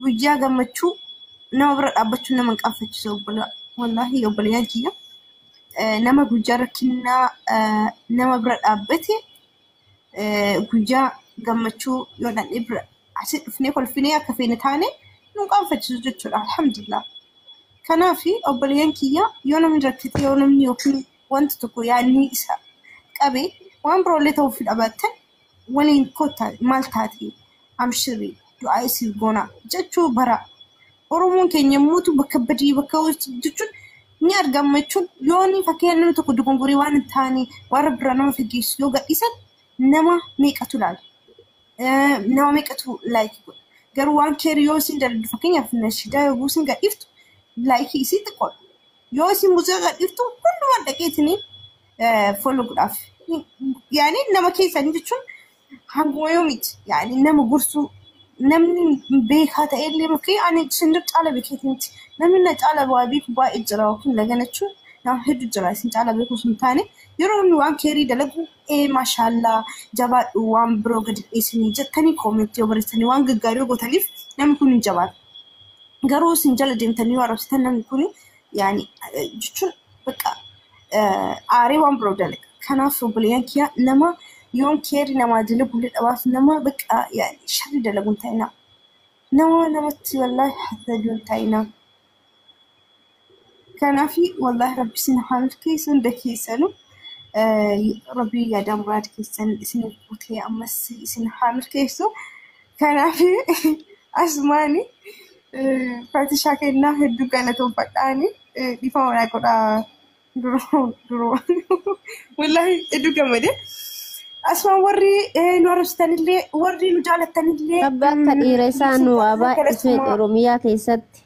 guyyaa gammachuu nama bira dhaabbachuun nama qaanfachiisa obbola wallahi obboleeyyan kiyya nama guyyaa rakkinaa nama bira dhaabbate guyyaa gammachuu yoo dhandhee bira asii dhufnee kolfinee akka feene taane nu qaanfachiisu jechuudha alhamdulillah. Kanaafi obboleeyyan kiyya yoo namni rakkate yoo namni yookiin wanta tokko yaadni isa qabe waan biroolee ta'uuf dhaabatan waliin kottaa maal taate amshiri du'aa isii goona jechuu bara Oromoon keenya muutu bakka badii bakka jechuun ni argama jechuun yoo ni fakkeenya namni tokko dugongorii waan hin taane warra biraa nama fageessu yoo gadhiisan nama meeqatu laala nama meeqatu laayikii godha garuu waan keerii yoo isin daldu fakkeenyaaf nashidaa yoo isin gadhiiftu laayikii isii xiqqoo yoo isin muuziqaa gadhiiftu hundumaan dhaqeetini follow godhaaf yaani nama keessanii jechuun hanguma yoo miti yaani nama gursuu namni beekaa ta'ellee mukee ani isin caala beekeeti miti namni na caala waa beeku baay'ee jira yookiin laganachuun nama hedduu jira isin caala beeku sun taane yeroo inni waan keerii dalagu maashaallah jabaadhu waan biroo gadi dhiisanii jettanii koomentii yoo barreessanii waan gaggaarii gootaniif namni kun hin jabaatu. Garuu isin jala deemtanii yoo arrabsitan namni kun yaani jechuun bakka aaree waan biroo dalaga. Kanaaf obboleeyyan kiyya nama yoon keerii namaa jala bulee dhabaatu nama bakka yaani sharri dalaguun ta'ina. Nama namatti wallahi hasaduun ta'ina. Kanaafi wallahi rabbi isin halkeessu hunda keessanu rabbi yaada muraada keessan isin guutee ammas isin halkeessu. Kanaafi asmaani Fatishaa kennaa hedduu galatoomfadhaani dhiifama naa godhaa duroo wallahi hedduu gammade. Asmaan warri nu arrabsitanillee warri nu jaalattanillee Rabbi akka dhiira isaa nu waabaa isee Oromiyaa keessatti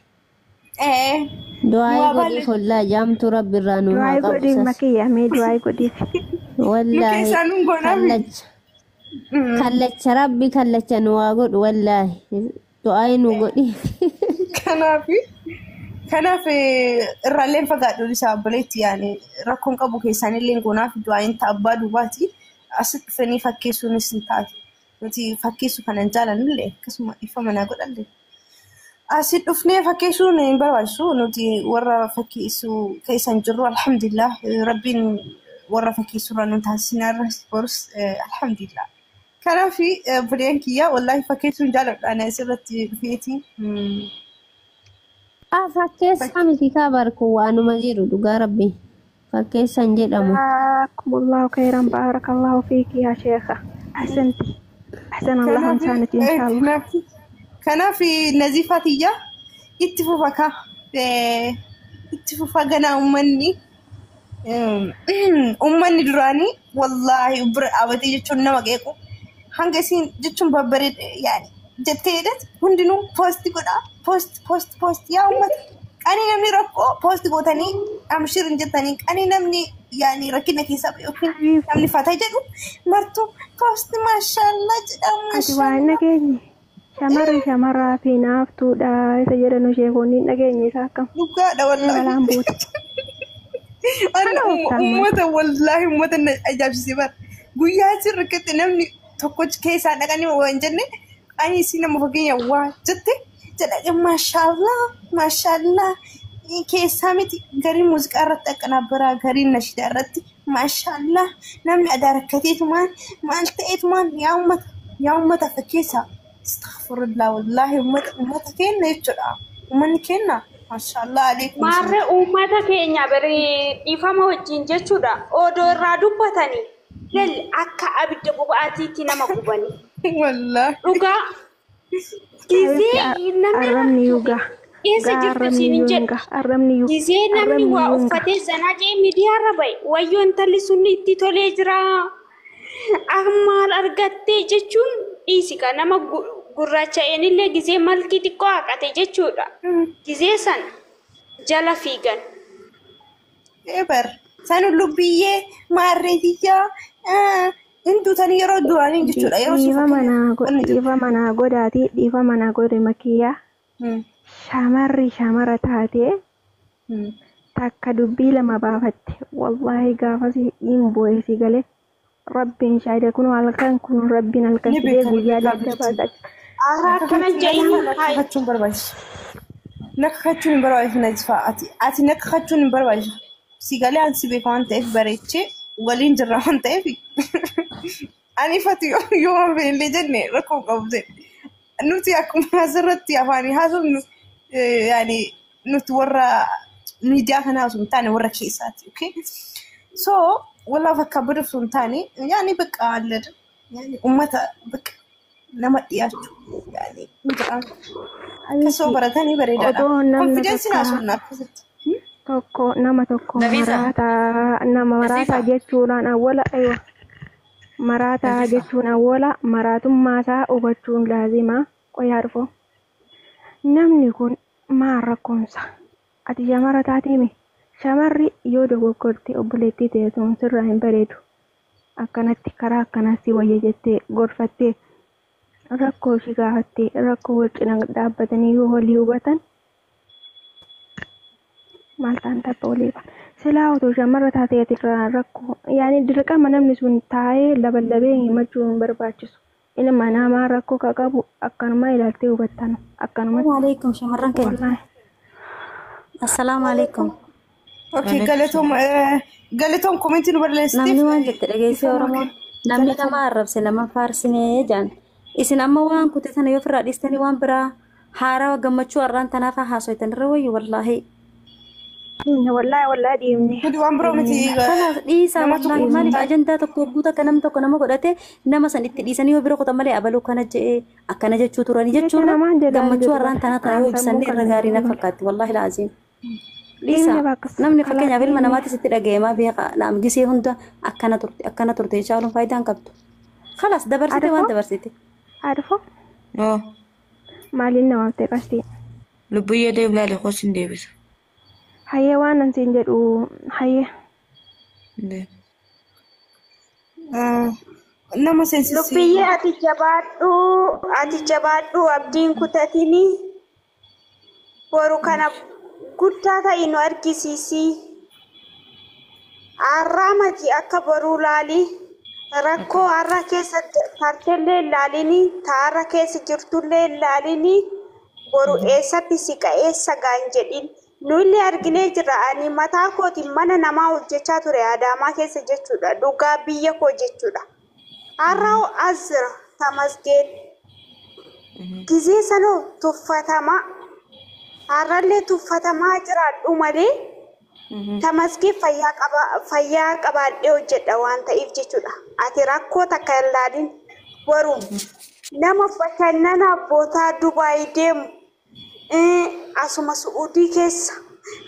du'aa godhi follaa jaamtu rabbi irraa nu haa du'aa godhi makiyya mee du'aa godhi wallahi kallacha rabbi kallacha nu haa godhu wallahi du'aa nu godhi. Kanaaf irraalleen fagaadhuun isaa obboleetti yaani rakkoon qabu keessaanillee goonaaf du'aayin ta'abbaa duubaati asitti dhufanii fakkeessuunis hin taate nuti fakkeessu kanan jaalannullee akkasuma ifa manaa godhallee asitti dhufnee fakkeessuun hin barbaachisu nuti warra fakkeessu keessan jirru alhamdulillah rabbiin warra fakkeessu irraa nu taasisinaarra borus alhamdulillah. Kanaaf obboleeyyan kiyya wallahi fakkeessuun jaaladhaan asirratti dhufeeti. Fakkeessa miti kaa barku waanuma jiru dhugaa rabbi fakkeessan jedhamu. Jazakumullahu khairan barakallahu fiki ya sheekha. Ahsanti. Ahsan Allah insanati inshallah. Kanaaf nazifatiyya itti fufaka itti fufaganaa ummanni duraanii wallahi bira dhaabatee jechuun nama qeequ hanga isin jechuun babbareed yaani jetteedha hundinuu poosti godha poost yaa ummata qanii namni rakkoo poosti gootanii amshirin jettanii qanii namni yaani rakkina keessa yookiin namni fata jedhu martuu poosti maashaallah jedhamu maashaallah shamarraa fi naaftuudha isa jedhanu sheekonni dhageenye isaa akkam dhugaadha wallahi ummata wallahi ummata ajaa'ibsiisee bara guyyaa isin rakkatte namni tokkochi keessaa dhaqanii waan jenne ani isin nama fageenya waa jette jedha maashaallah keessaa miti garii muuziqaa irratti aqanabbaraa garii nashidaa irratti maashaallah namni adaa rakkateetumaan maal ta'eetumaan yaa ummata fakkeessaa astaghfirullah wallahi ummata kenna jechuudha ummanni kenna maashaallah alaykum maarree ummata keenya bari dhiifama wajjin jechuudha odoo irraa dubbatanii lalli akka abidda boba'aatiitti nama gubanii wallahi dhugaa gizee arrabni yuugaa Isa jirtu siin jedhu gizee namni waa uffatee sanaa jee miidiyaarra bahe wayyoo intalli sunni itti tolee jira maal argattee jechuun dhiisika nama gurraacha'eenillee gizee malkii xiqqoo haqate jechuudha gizee san jala fiigan eber san lubbiyyee maarreetiyyaa Intuutanii yeroo duraanii jechuudha yeroo dhiifa manaa godhaati dhiifa manaa godhe makiyyaa shamara taatee takka dubbii lama baafatte wallahi gaafasi hin bu'eesi galee rabbiin shaayida kun halkan kun rabbiin halkan sidee guyyaa daddabaata kana jedhanii nakkachuun barbaachisa. Nakkachuun hin barbaachisu Najfaa ati nakkachuun hin barbaachisu. Si galee ansi beeka waan ta'eef bareechee waliin jirra waan ta'eef ani fati yoo beellee jenne rakkoo qabde. Nuti akkuma asirratti afaanii haasofnu yaani nuti warra miidiyaa kana haasofnu taane warra keessaati. Okay? So والله فكر بدفون تاني يعني بقى على يعني أمته بقى لما يأتوا يعني مثلا كسوبرة تاني بريدة confidence ناسونا توكو نما توكو مراتا جتشون أولا أيوة مراتا جتشون أولا مراتم ماسا وبتشون لازمة ويعرفوا نمني يكون ما ركونسا أتجا مرتا تيمي shamarri yoo dogoggortee obboleettii teessuun sirraa hin bareedu akkanatti karaa akkanaatti wayya jettee gorfattee rakkoo ishii gaafattee rakkoo wal cina dhaabbatanii yoo walii hubatan maal ta'an tapha waliifa silaa otoo shamarra taateetirraa rakkoo yaani dirqama namni sun taa'ee labalabee himachuu hin barbaachisu ilma namaa rakkoo ka qabu akkanuma ilaaltee hubattan akkanuma. Waalaikum shamarran keenya. Assalaamu alaikum. Okay, galatoom komentiin barreessiteef. Namni waan jette dhageessee Oromoon namni nama arrabse nama faarsinee jaan isin amma waan kute sana yoo firraa dhiistanii waan biraa haaraa gammachuu arraan tanaaf haasoitan irra wayyu wallaahi. Wallahi diimne. Kudi waan biroo miti. Dhiisaa wallaahi maaliif ajandaa tokko guutuu akka namni tokko nama godhate nama san itti dhiisanii yoo bira qotan malee abaluu kana je'ee akkana jechuu turanii jechuudha gammachuu arraan tanaa yoo ibsanne irra gaarii na fakkaatti wallaahi laaziin. Lisa, namni fakkeenyaaf ilma namaatis itti dhagayemaa beeka naam gisee hunda akkana turte caaluun faayidaan qabdu. Khalas dabarsite waan dabarsite. Arfo? Maaliin nama ta'e qasti. Lubbuyyee deebilaale qosin deebisa. Hayyee waan an siin jedhu hayyee. Nama seensisee. Lubbiyyee ati jabaadhu abdiin kutatini boru kana guddaa ta'e nu argisiisi. Har'a mati akka boruu laali rakkoo har'a keessa tarteellee laalini taarra keessa jirtullee laalini boru eessatti siqa eessa gaan jedhin nullee arginee jira ani mataa kooti mana namaa hojjechaa ture Adaamaa keessa jechuudha dhugaa biyya koo jechuudha. Har'a azra tamasgeen gizee sanoo tuffatama. Harallee tuffatamaa jiraadhu malee tamaskii fayyaa qabaadhee hojjedha waan ta'eef jechuudha. Ati rakkoo takka hin laalin boru nama bashannana abbootaa Dubaay deemu asuma Suudii keessa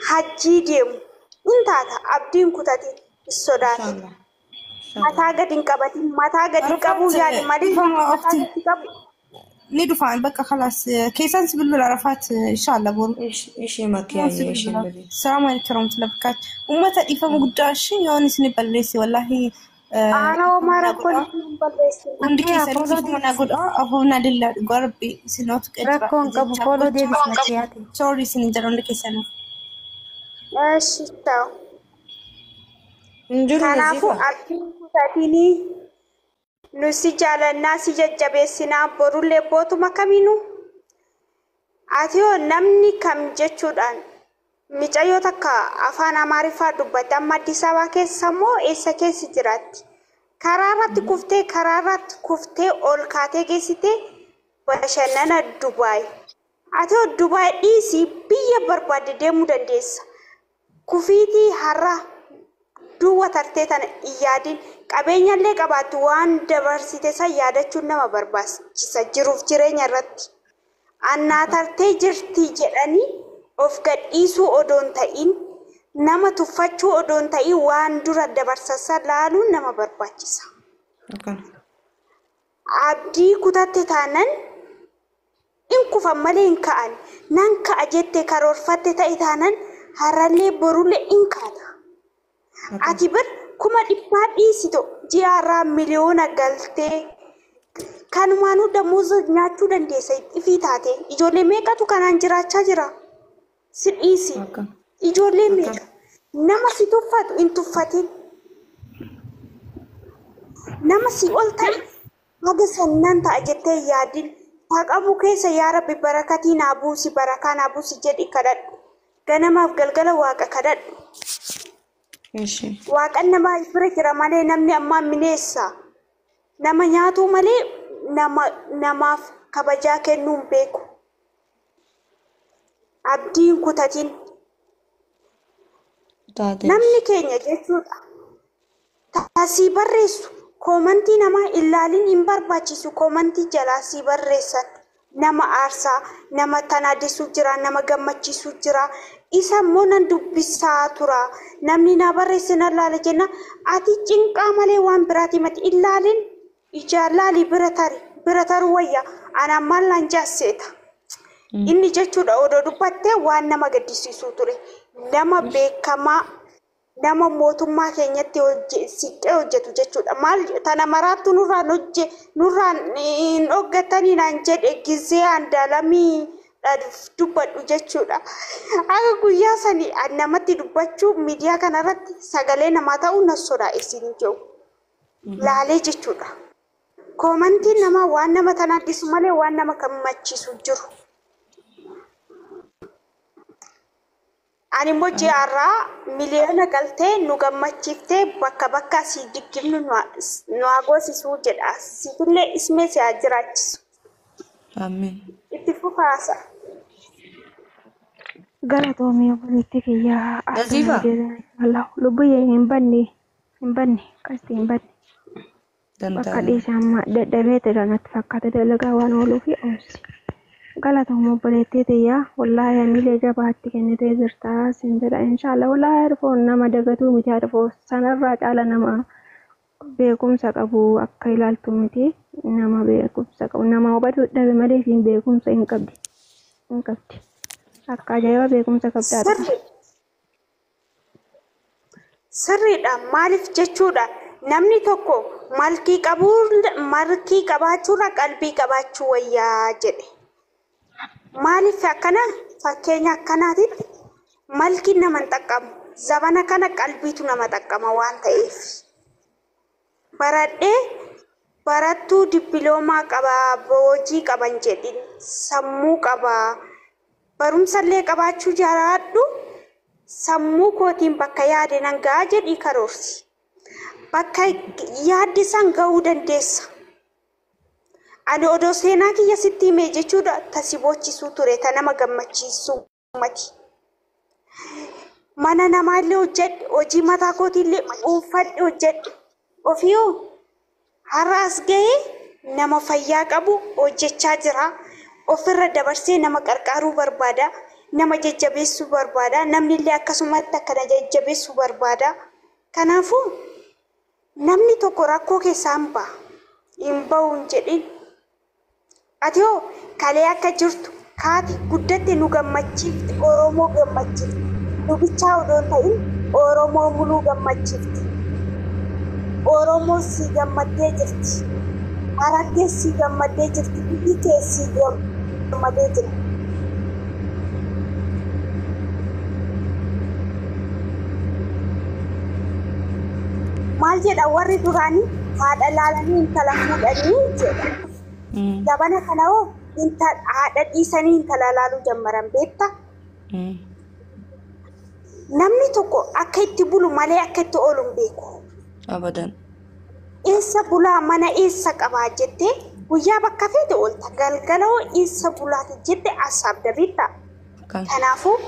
hajjii deemu in taata abdiin kutatin sodaatin mataa gadi hin qabatin mataa gadi qabuu yaali malee mataa gadi qabu. نيدو فان بقى خلاص كيسان سبلو العرفات إن شاء الله بقول إيش مكياج إيش بدي السلام عليكم ورحمة الله وبركاته وما تقيفة مقداش يعني سنبل ليسي والله أنا وما ركون بلسي عندي كيسان يفهم أنا أقول أبونا لله قربي سنوات كده ركون قبل فولو دي بس مكياتي سوري سنجرون لك كيسان ماشي تاو أنا أفو أبين كتاتيني nusi jaalannaa si jajjabeessinaa borullee bootuma kaminu atiyoo namni kam jechuudhaan micayyoo takka afaan Amaariffaa dubbatti amma Addis Ababaa keessa moo eessa keessa jiraatti karaarratti kuftee ol kaatee geessitee bashannana Dubaay atiyoo Dubaay dhiisii biyya barbaadde deemuu dandeessa kufiitii har'a duwwa tartee tana iyaadin qabeenyallee qabaatu waan dabarsite san yaadachuun nama barbaachisa jiruuf jireenya irratti annaa tartee jirti jedhanii of gadhiisuu odoon ta'in nama tuffachuu odoon ta'in waan dura dabarsasa laaluun nama barbaachisa. Abdii kutatte taanan in kufan malee hin ka'an nan ka'a jette karoorfatte ta'e taanan harallee borullee in kaata. Ati bar kuma dhibbaa dhiisito ji'arraa miliyoona galtee kanumaanuu damuuza nyaachuu dandeessa ifii taate ijoollee meeqatu kanaan jiraachaa jira si dhiisi ijoollee meeqa nama si tuffatu in tuffatin nama si ol ta'e haga sannan ta'a jettee yaadin Taqabu keessa yaa Rabbi barakatii naa buusi barakaa naa buusi jedhi kadhadhu. Ganamaaf galgala waaqa kadhadhu. Waaqan nama bira jira malee namni ammaa mineessa. Nama nyaatu malee namaaf kabajaa kennuu hin beeku. Abdiin kutatiin. Namni keenya jechuudha. Taasii barreessu. Komantii nama ilaalin hin barbaachisu komantii jalaa si barreessan nama aarsaa nama tanaadessu jira nama gammachiisu jira isa immoo nan dubbisaa tura namni na barreesse na laala jenna ati cinqaa malee waan biraati mati ilaalin ijaalaali bira taru wayya ana mallan jaasseeta inni jechuudha odoo dubbattee waan nama gaddisiisu ture nama beekamaa nama mootummaa keenyatti siqee hojjetu jechuudha maal tana maraattu nurraan dhoggatanii naan jedhe gizee andalamii dubbadhu jechuudha akka guyyaa sanii namatti dubbachuu miidiyaa kanarratti sagalee namaa ta'uu na sodaa'isiin jiru laalee jechuudha komantiin namaa waan nama tanaaddisu malee waan nama gammachiisu jiru. Ani moji arra miliyoona galtee nu gammachiiftee bakka si diggimnu nu agoosisu jedha sifillee ismee si ajiraachisu. Amin. Itti fufaasa. Galatoomii obboleettii kiyyaa Nazifa. Allah lubbuu hin banne qasti hin banne. Bakka dhiisama dadhabee tajaajilatti fakkaata dalagaa waan ooluuf oolchi. Galatoomii obboleettii kiyyaa wallahi aniilee jabaatti kennitee jirta sin jedha inshallah wallahi arfoon nama dagatu miti arfoo sanarraa caala nama beekumsa qabu akka ilaaltu miti nama beekumsa qabu nama hubatu dhabe malee siin beekumsa hin qabdi akka ajaa'iba beekumsa qabdaadha. Sirriidha maaliif jechuudha namni tokko malkii qabaachuurra qalbii qabaachuu wayyaa jedhe. Maaliif akkana fakkeenya akkanaatitti malki nama xaqqamu zabana kana qalbiitu nama xaqqama waan ta'eef barattuu dippiloomaa qaba hojii qaban jedhin sammuu qaba barumsallee qabaachuu jiraadhu sammuu kootiin bakka yaade nan ga'a jedhii karoorsi bakka yaaddi san ga'uu dandeessa. Ani odoo seenaa kiyya sitti himee jechuudha tasiboochisuu ture ta nama gammachiisu mati. Mana namaallee hojjedhe hojii mataa kootiillee uffadhe hojjedhe ofiyoo har'a as ga'ee nama fayyaa qabu hojjechaa jira ofirra dabarsee nama qarqaaruu barbaada nama jajjabeessuu barbaada namnillee akkasumatti akkana jajjabeessuu barbaada. Kanaafuu namni tokko rakkoo keessaa hin ba'u hin jedhin. Ati hoo kalee akka jirtu kaati guddatte nu gammachiifti Oromoo gammachiifti dubichaa odoo ta'in Oromoo muluu gammachiifti Oromoo si gammaddee jirti Harargee si gammaddee jirti biyyi kee si gammaddee jira. Maal jedha warri duraanii haadha laalanii intala fuudhanii jedha. Zabana kana hoo haadha dhiisanii intala laaluu jammaran beekta. Namni tokko akka itti bulu malee akka itti oolu hin beeku. Abadan. Eessa bulaa mana eessa qabaa jettee guyyaa bakka feete oolta galgala hoo eessa bulaati jette asaabda beekta. Kanaafuu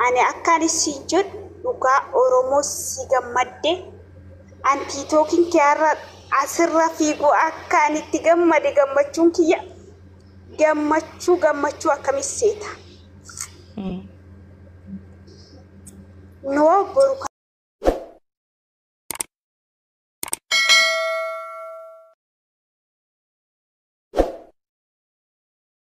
ani akkaan si jedhu dhugaa Oromoo si gammadde anti tookiin kiyarra asirra fiigu akka ani itti gammade gammachuun kiyya gammachuu akkamitti seeta. Noo boru